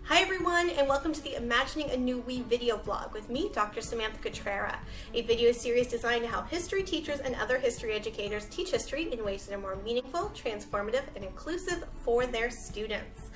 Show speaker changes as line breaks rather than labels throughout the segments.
Hi everyone, and welcome to the Imagining a New We video blog with me, Dr. Samantha Cutrara, a video series designed to help history teachers and other history educators teach history in ways that are more meaningful, transformative, and inclusive for their students.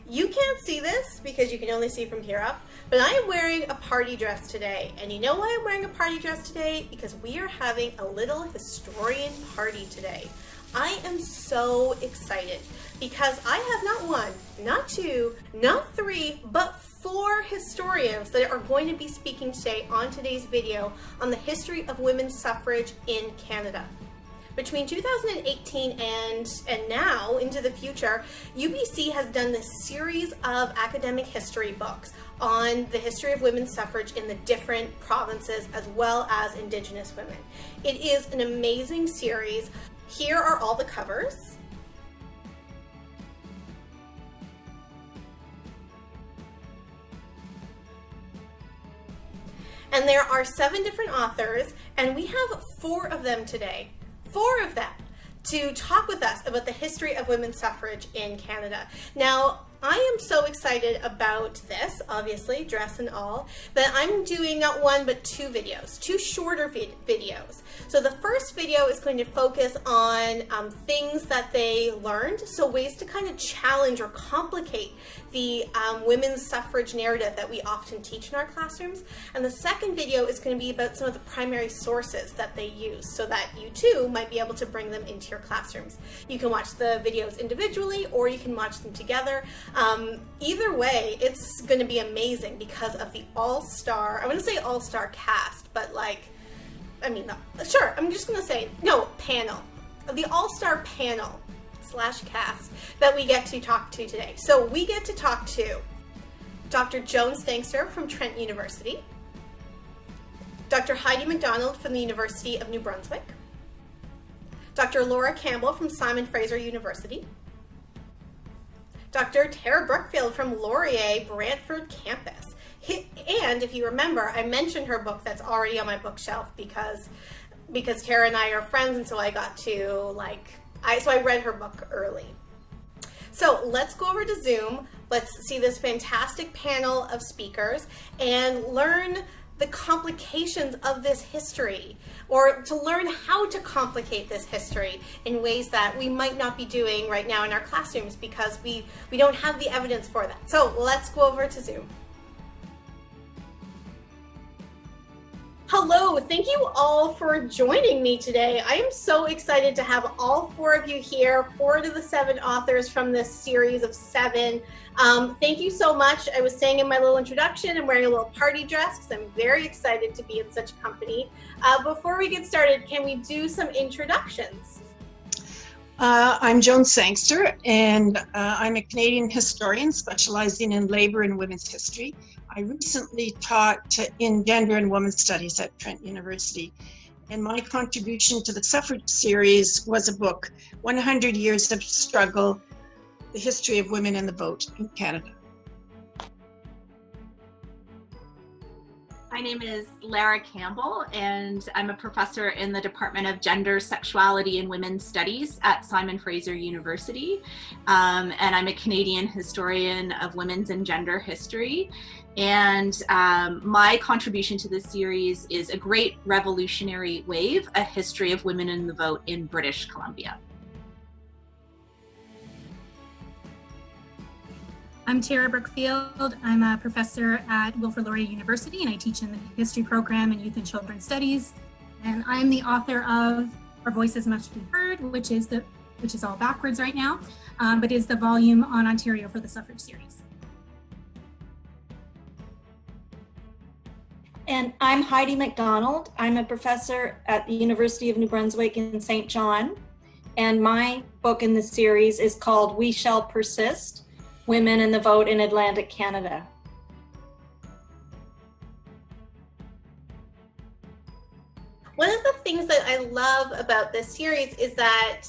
You can't see this because you can only see from here up, but I am wearing a party dress today. And you know why I'm wearing a party dress today? Because we are having a little historian party today. I am so excited because I have not one, not two, not three, but 4 historians that are going to be speaking today on today's video on the history of women's suffrage in Canada. Between 2018 and now into the future, UBC has done this series of academic history books on the history of women's suffrage in the different provinces as well as Indigenous women. It is an amazing series. Here are all the covers. And there are 7 different authors, and we have 4 of them today. 4 of them to talk with us about the history of women's suffrage in Canada. Now, I am so excited about this, obviously, dress and all, but I'm doing not 1 but 2 videos, 2 shorter videos. So the first video is going to focus on things that they learned, so ways to kind of challenge or complicate the women's suffrage narrative that we often teach in our classrooms. And the second video is going to be about some of the primary sources that they use so that you too might be able to bring them into your classrooms. You can watch the videos individually or you can watch them together. Either way, it's going to be amazing because of the all-star, I want to say all-star cast, but sure, I'm just going to say, no, panel. The all-star panel / cast that we get to talk to today. So we get to talk to Dr. Joan Sangster from Trent University, Dr. Heidi MacDonald from the University of New Brunswick, Dr. Lara Campbell from Simon Fraser University, Dr. Tarah Brookfield from Laurier Brantford campus. And if you remember, I mentioned her book that's already on my bookshelf because Tarah and I are friends, and so I got to so I read her book early. So let's go over to Zoom. Let's see this fantastic panel of speakers and learn the complications of this history, or to learn how to complicate this history in ways that we might not be doing right now in our classrooms because we don't have the evidence for that. So let's go over to Zoom. Hello, thank you all for joining me today. I am so excited to have all 4 of you here, 4 of the 7 authors from this series of 7. Thank you so much. I was saying in my little introduction, I'm wearing a little party dress because I'm very excited to be in such company. Before we get started, can we do some introductions?
I'm Joan Sangster, and I'm a Canadian historian specializing in labor and women's history. I recently taught in gender and women's studies at Trent University, and my contribution to the suffrage series was a book, 100 Years of Struggle, The History of Women in the Vote in Canada.
My name is Lara Campbell, and I'm a professor in the Department of Gender, Sexuality, and Women's Studies at Simon Fraser University. And I'm a Canadian historian of women's and gender history. And my contribution to this series is A Great Revolutionary Wave, A History of Women in the Vote in British Columbia.
I'm Tarah Brookfield. I'm a professor at Wilfrid Laurier University, and I teach in the history program in youth and children's studies. And I'm the author of Our Voices Must Be Heard, which is all backwards right now, but is the volume on Ontario for the suffrage series.
And I'm Heidi MacDonald. I'm a professor at the University of New Brunswick in St. John. And my book in this series is called We Shall Persist, Women in the Vote in Atlantic Canada.
One of the things that I love about this series is that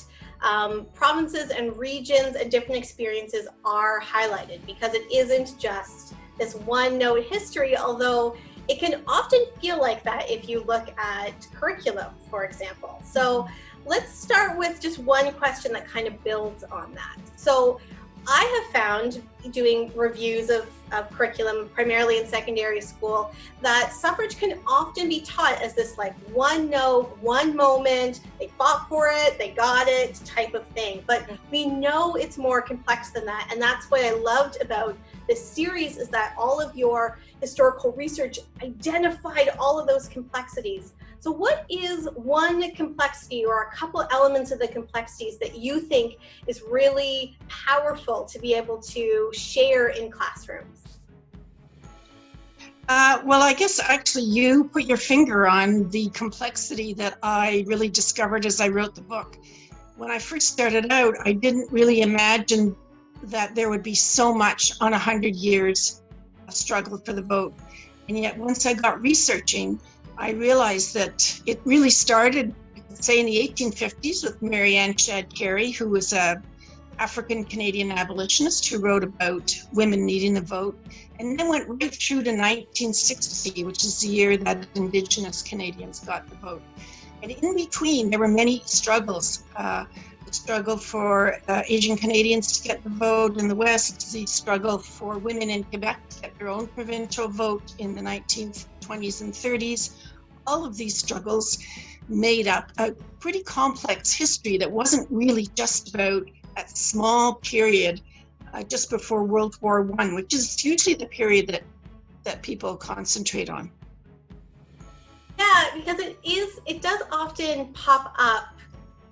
provinces and regions and different experiences are highlighted because it isn't just this one-note history, although it can often feel like that if you look at curriculum, for example. So let's start with just one question that kind of builds on that. So I have found, doing reviews of curriculum, primarily in secondary school, that suffrage can often be taught as this like one note, one moment, they fought for it, they got it type of thing. But we know it's more complex than that. And that's what I loved about this series, is that all of your historical research identified all of those complexities. So what is one complexity or a couple elements of the complexities that you think is really powerful to be able to share in classrooms?
Well, I guess actually you put your finger on the complexity that I really discovered as I wrote the book. When I first started out, I didn't really imagine that there would be so much on 100 years of struggle for the vote. And yet once I got researching, I realized that it really started, say, in the 1850s with Mary Ann Shadd Cary, who was a African-Canadian abolitionist who wrote about women needing the vote, and then went right through to 1960, which is the year that Indigenous Canadians got the vote. And in between, there were many struggles. The struggle for Asian Canadians to get the vote in the West, the struggle for women in Quebec to get their own provincial vote in the 1920s and 30s. All of these struggles made up a pretty complex history that wasn't really just about that small period just before World War I, which is usually the period that people concentrate on.
Yeah, because it does often pop up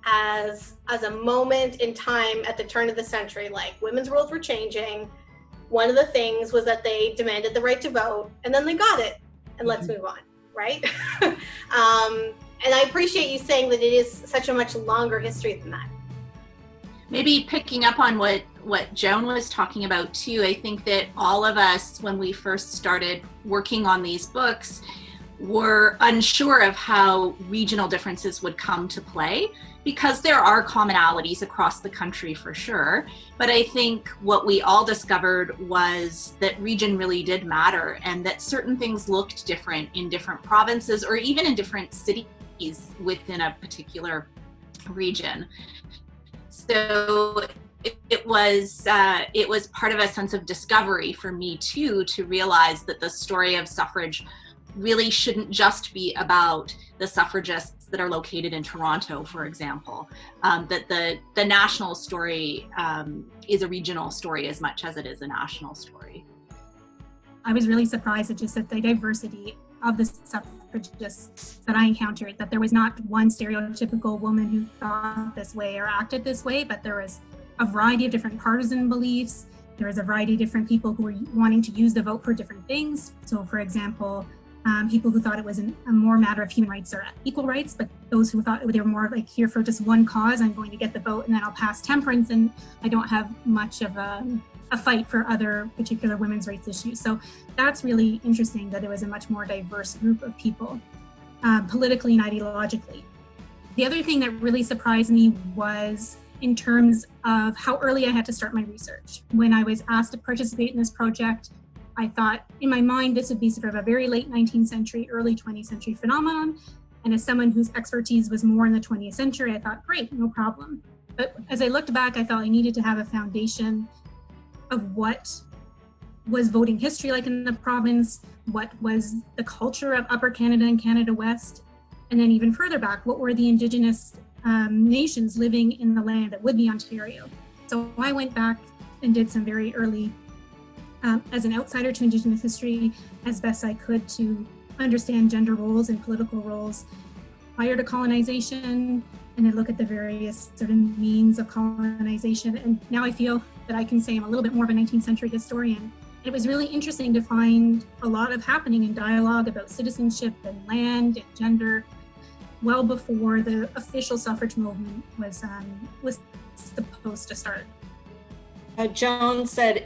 as a moment in time at the turn of the century, like women's roles were changing. One of the things was that they demanded the right to vote, and then they got it, and let's move on, right? And I appreciate you saying that it is such a much longer history than that.
Maybe picking up on what Joan was talking about too, I think that all of us, when we first started working on these books, were unsure of how regional differences would come to play, because there are commonalities across the country for sure. But I think what we all discovered was that region really did matter, and that certain things looked different in different provinces or even in different cities within a particular region. So it was part of a sense of discovery for me too, to realize that the story of suffrage really shouldn't just be about the suffragists that are located in Toronto, for example. That the national story is a regional story as much as it is a national story.
I was really surprised at just at the diversity of the suffragists that I encountered, that there was not one stereotypical woman who thought this way or acted this way, but there was a variety of different partisan beliefs. There was a variety of different people who were wanting to use the vote for different things. So for example, people who thought it was a more matter of human rights or equal rights, but those who thought they were more like here for just one cause, I'm going to get the vote and then I'll pass temperance and I don't have much of a fight for other particular women's rights issues. So that's really interesting that it was a much more diverse group of people, politically and ideologically. The other thing that really surprised me was in terms of how early I had to start my research. When I was asked to participate in this project, I thought in my mind this would be sort of a very late 19th century, early 20th century phenomenon. And as someone whose expertise was more in the 20th century, I thought, great, no problem. But as I looked back, I felt I needed to have a foundation of what was voting history like in the province, what was the culture of Upper Canada and Canada West, and then even further back, what were the Indigenous nations living in the land that would be Ontario. So I went back and did some very early, as an outsider to Indigenous history, as best I could to understand gender roles and political roles prior to colonization, and then look at the various sort of means of colonization. And now I feel that I can say I'm a little bit more of a 19th century historian. It was really interesting to find a lot of happening in dialogue about citizenship and land and gender well before the official suffrage movement was supposed to start.
Joan said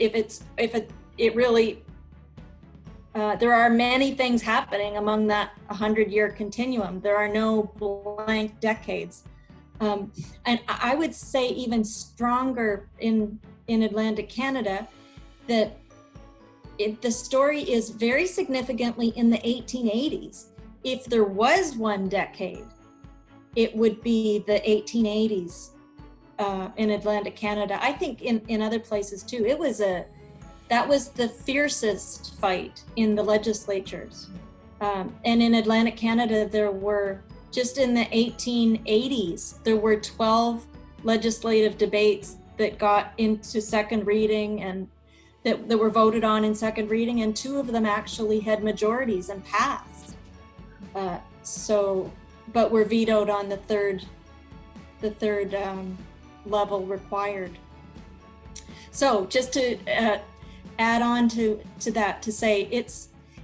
there are many things happening among that 100-year continuum. There are no blank decades. And I would say even stronger in Atlantic Canada, that the story is very significantly in the 1880s. If there was one decade, it would be the 1880s. in Atlantic Canada. I think in other places too. That was the fiercest fight in the legislatures. And in Atlantic Canada, there were, just in the 1880s, there were 12 legislative debates that got into second reading and that were voted on in second reading, and 2 of them actually had majorities and passed. But were vetoed on the third level required. So just to add on to that, to say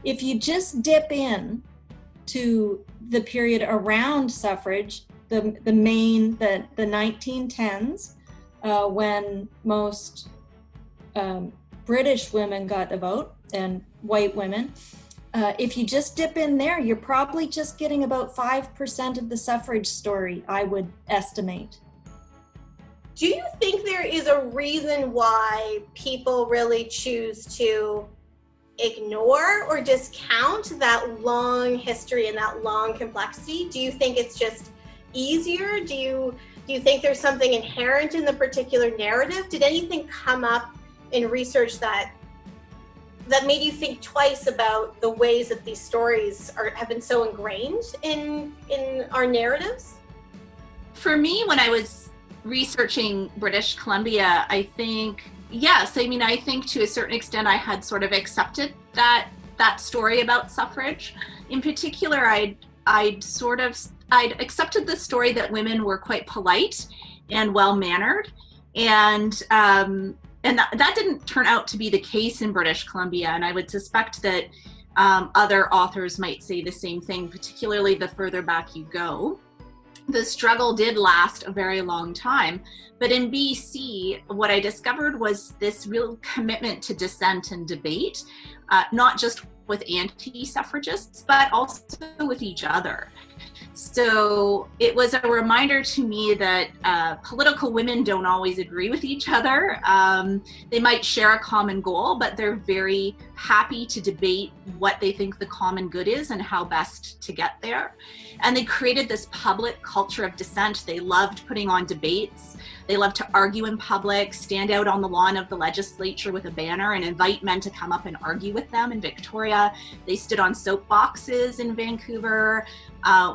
if you just dip in to the period around suffrage, the 1910s, when most British women got the vote and white women, if you just dip in there, you're probably just getting about 5% of the suffrage story, I would estimate.
Do you think there is a reason why people really choose to ignore or discount that long history and that long complexity? Do you think it's just easier? Do you think there's something inherent in the particular narrative? Did anything come up in research that made you think twice about the ways that these stories have been so ingrained in our narratives?
For me, when I was researching British Columbia, I think, yes, I mean, I think to a certain extent I had sort of accepted that story about suffrage. In particular, I'd accepted the story that women were quite polite and well-mannered, and that didn't turn out to be the case in British Columbia, and I would suspect that other authors might say the same thing, particularly the further back you go. The struggle did last a very long time, but in BC, what I discovered was this real commitment to dissent and debate, not just with anti-suffragists, but also with each other. So it was a reminder to me that political women don't always agree with each other. They might share a common goal, but they're very happy to debate what they think the common good is and how best to get there. And they created this public culture of dissent. They loved putting on debates. They loved to argue in public, stand out on the lawn of the legislature with a banner and invite men to come up and argue with them in Victoria. They stood on soapboxes in Vancouver.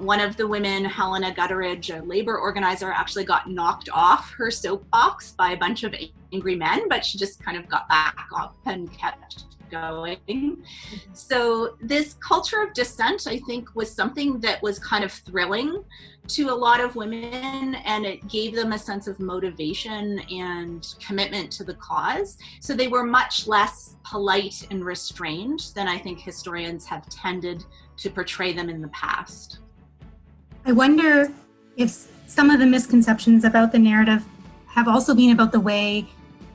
One of the women, Helena Gutteridge, a labor organizer, actually got knocked off her soapbox by a bunch of angry men, but she just kind of got back up and kept going. So this culture of dissent, I think, was something that was kind of thrilling to a lot of women, and it gave them a sense of motivation and commitment to the cause. So they were much less polite and restrained than I think historians have tended to portray them in the past.
I wonder if some of the misconceptions about the narrative have also been about the way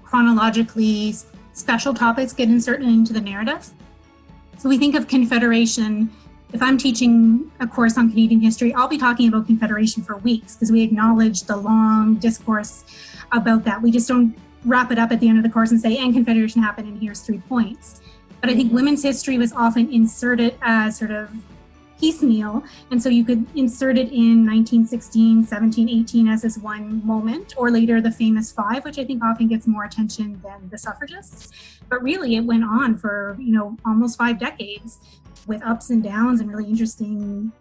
chronologically special topics get inserted into the narrative. So we think of Confederation. If I'm teaching a course on Canadian history, I'll be talking about Confederation for weeks because we acknowledge the long discourse about that. We just don't wrap it up at the end of the course and say, and Confederation happened and here's 3 points. But I think women's history was often inserted as sort of piecemeal. And so you could insert it in 1916, 17, 18 as this one moment, or later the famous 5, which I think often gets more attention than the suffragists. But really it went on for, almost 5 decades with ups and downs and really interesting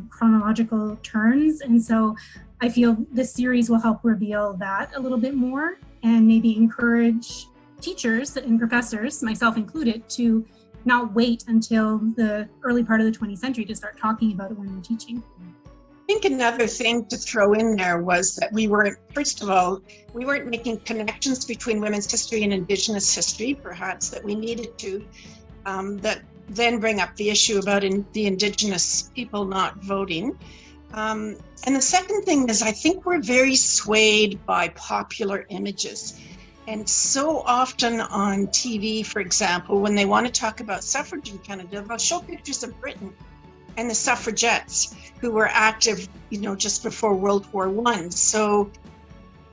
chronological turns. And so I feel this series will help reveal that a little bit more and maybe encourage teachers and professors, myself included, to not wait until the early part of the 20th century to start talking about it when we're teaching.
I think another thing to throw in there was that we weren't making connections between women's history and Indigenous history, perhaps, that we needed to, that then bring up the issue about the Indigenous people not voting. And the second thing is, I think we're very swayed by popular images. And so often on TV, for example, when they want to talk about suffrage in Canada, they'll show pictures of Britain and the suffragettes who were active, just before World War I. So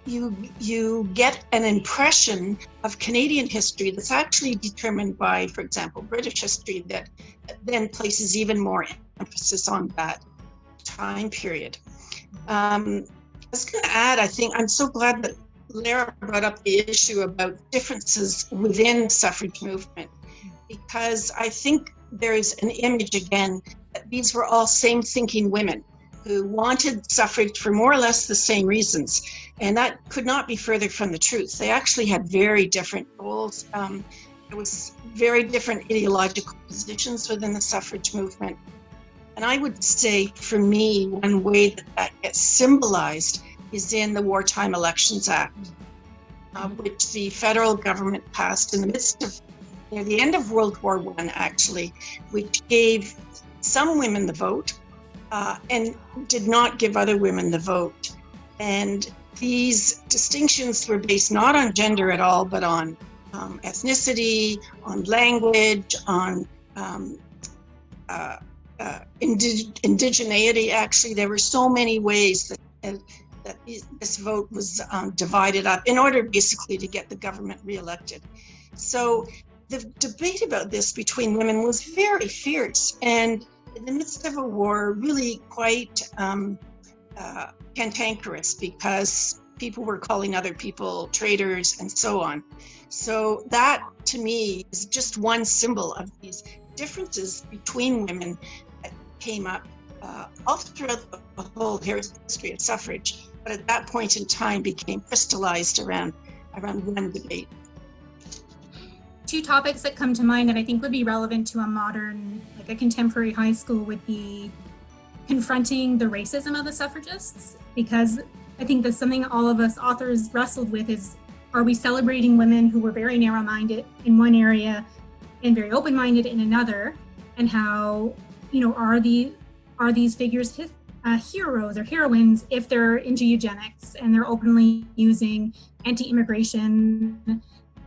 you get an impression of Canadian history that's actually determined by, for example, British history that then places even more emphasis on that time period. was going to add, I think I'm so glad that Lara brought up the issue about differences within the suffrage movement, because I think there is an image again that these were all same thinking women who wanted suffrage for more or less the same reasons. And that could not be further from the truth. They actually had very different goals. There was very different ideological positions within the suffrage movement. And I would say, for me, one way that that gets symbolized is in the Wartime Elections Act, which the federal government passed in the midst of, near the end of World War I, actually, which gave some women the vote and did not give other women the vote. And these distinctions were based not on gender at all, but on ethnicity, on language, on indigeneity. Actually, there were so many ways that this vote was divided up in order basically to get the government reelected. So the debate about this between women was very fierce, and in the midst of a war, really quite cantankerous, because people were calling other people traitors and so on. So that, to me, is just one symbol of these differences between women that came up all throughout the whole history of suffrage, but at that point in time became crystallized around one debate.
Two topics that come to mind that I think would be relevant to a modern, like a contemporary high school, would be confronting the racism of the suffragists, because I think that's something all of us authors wrestled with is, are we celebrating women who were very narrow-minded in one area and very open-minded in another, and how, you know, are these figures heroes or heroines if they're into eugenics and they're openly using anti-immigration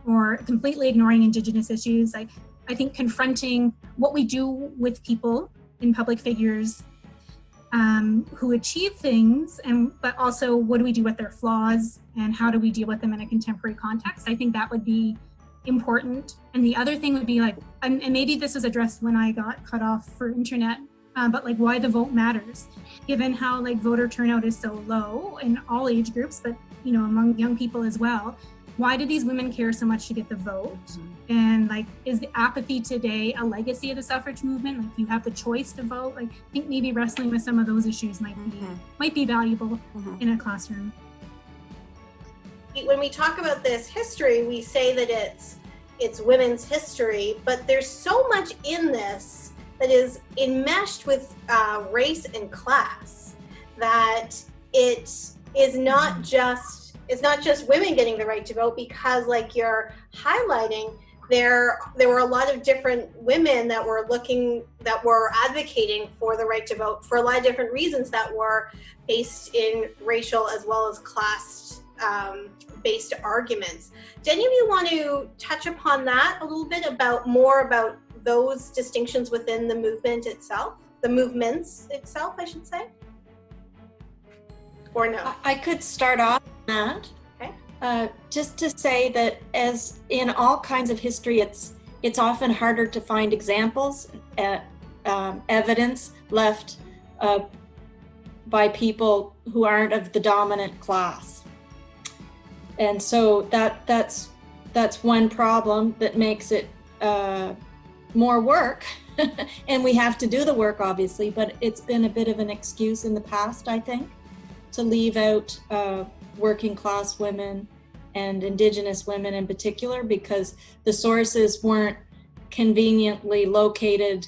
or completely ignoring Indigenous issues? I think confronting what we do with people in public figures who achieve things, but also what do we do with their flaws and how do we deal with them in a contemporary context? I think that would be important. And the other thing would be like, and maybe this was addressed when I got cut off for internet, but like why the vote matters, given how like voter turnout is so low in all age groups, but you know, among young people as well. Why do these women care so much to get the vote? And like, is the apathy today a legacy of the suffrage movement? Like, you have the choice to vote. Like, I think maybe wrestling with some of those issues might be valuable in a classroom.
When we talk about this history, we say that it's women's history, but there's so much in this that is enmeshed with race and class that it is not just. It's not just women getting the right to vote, because like you're highlighting, there were a lot of different women that were advocating for the right to vote for a lot of different reasons that were based in racial as well as class based arguments. Do any of you want to touch upon that a little bit, more about those distinctions within the movement itself, the movements itself, I should say? Or no?
I could start off on that.
Okay.
Just to say that, as in all kinds of history, it's often harder to find examples, evidence left by people who aren't of the dominant class, and so that's one problem that makes it more work. And we have to do the work, obviously, but it's been a bit of an excuse in the past, I think, to leave out working class women and Indigenous women in particular, because the sources weren't conveniently located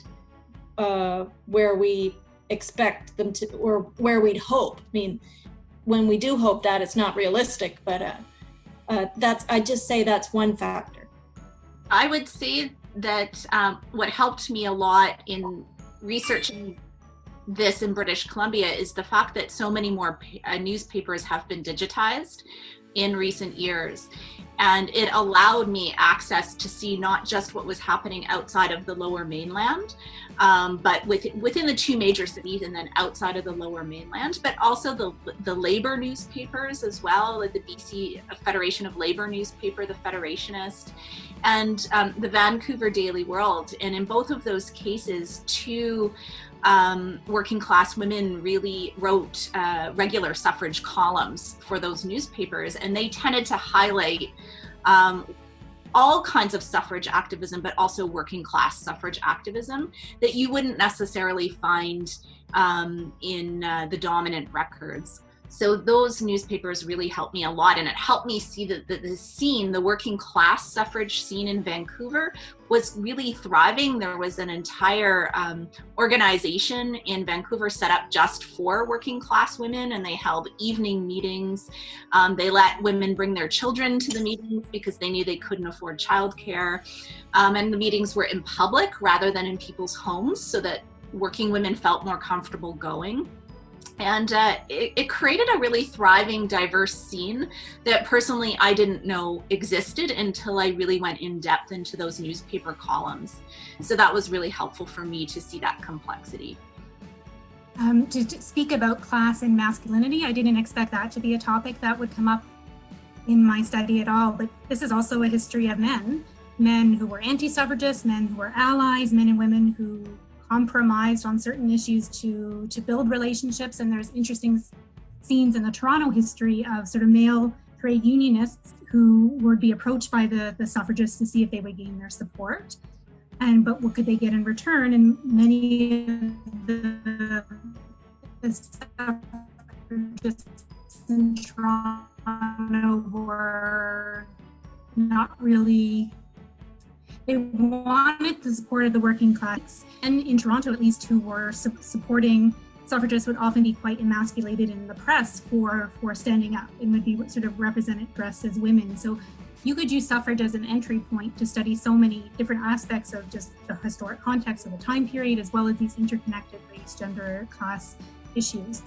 where we expect them to, or where we'd hope. I mean, when we do hope that, it's not realistic, but I'd just say that's one factor.
I would say that what helped me a lot in researching this in British Columbia is the fact that so many more newspapers have been digitized in recent years. And it allowed me access to see not just what was happening outside of the Lower Mainland, but within the two major cities and then outside of the Lower Mainland, but also the labor newspapers as well, like the BC Federation of Labor newspaper, the Federationist, and the Vancouver Daily World. And in both of those cases, two working class women really wrote regular suffrage columns for those newspapers, and they tended to highlight all kinds of suffrage activism, but also working class suffrage activism that you wouldn't necessarily find in the dominant records. So those newspapers really helped me a lot, and it helped me see that the scene, the working class suffrage scene in Vancouver, was really thriving. There was an entire organization in Vancouver set up just for working class women, and they held evening meetings. They let women bring their children to the meetings because they knew they couldn't afford childcare. And the meetings were in public rather than in people's homes, so that working women felt more comfortable going. And it created a really thriving, diverse scene that personally I didn't know existed until I really went in depth into those newspaper columns. So that was really helpful for me to see that complexity.
To speak about class and masculinity, I didn't expect that to be a topic that would come up in my study at all, but this is also a history of men who were anti-suffragists, men who were allies, men and women who compromised on certain issues to build relationships. And there's interesting scenes in the Toronto history of sort of male trade unionists who would be approached by the suffragists to see if they would gain their support, but what could they get in return. And many of the suffragists in Toronto were not really, they wanted the support of the working class, and in Toronto at least, who were supporting suffragists would often be quite emasculated in the press for standing up and would be sort of represented dressed as women. So you could use suffrage as an entry point to study so many different aspects of just the historic context of the time period, as well as these interconnected race, gender, class issues.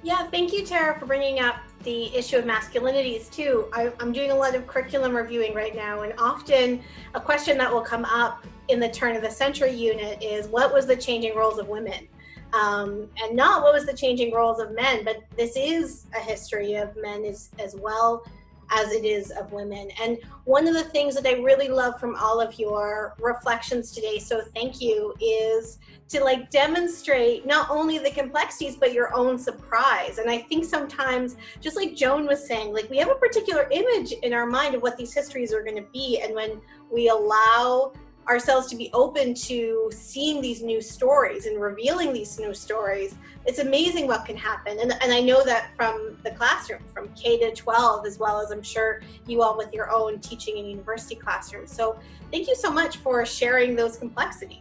Yeah, thank you, Tarah, for bringing up the issue of masculinities too. I'm doing a lot of curriculum reviewing right now, and often a question that will come up in the turn of the century unit is, what was the changing roles of women? And not what was the changing roles of men, but this is a history of men as well as it is of women. And one of the things that I really love from all of your reflections today, so thank you, is to demonstrate not only the complexities, but your own surprise. And I think sometimes, just like Joan was saying, we have a particular image in our mind of what these histories are going to be. And when we allow ourselves to be open to seeing these new stories and revealing these new stories, it's amazing what can happen. And I know that from the classroom, from K to 12, as well as I'm sure you all with your own teaching in university classrooms. So thank you so much for sharing those complexities.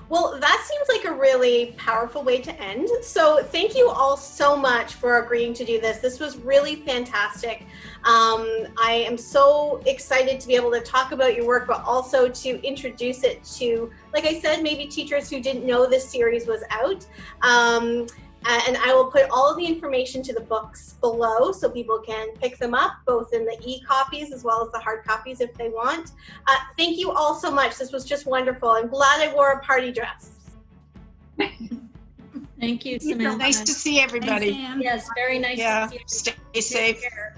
Well, that seems like a really powerful way to end. So thank you all so much for agreeing to do this. This was really fantastic. I am so excited to be able to talk about your work, but also to introduce it to, like I said, maybe teachers who didn't know this series was out. And I will put all of the information to the books below so people can pick them up, both in the e-copies as well as the hard copies if they want. Thank you all so much. This was just wonderful. I'm glad I wore a party dress.
Thank you, Samantha.
Nice to see everybody.
Thanks, Sam.
Yes, very nice to see you.
Stay safe.
Take care.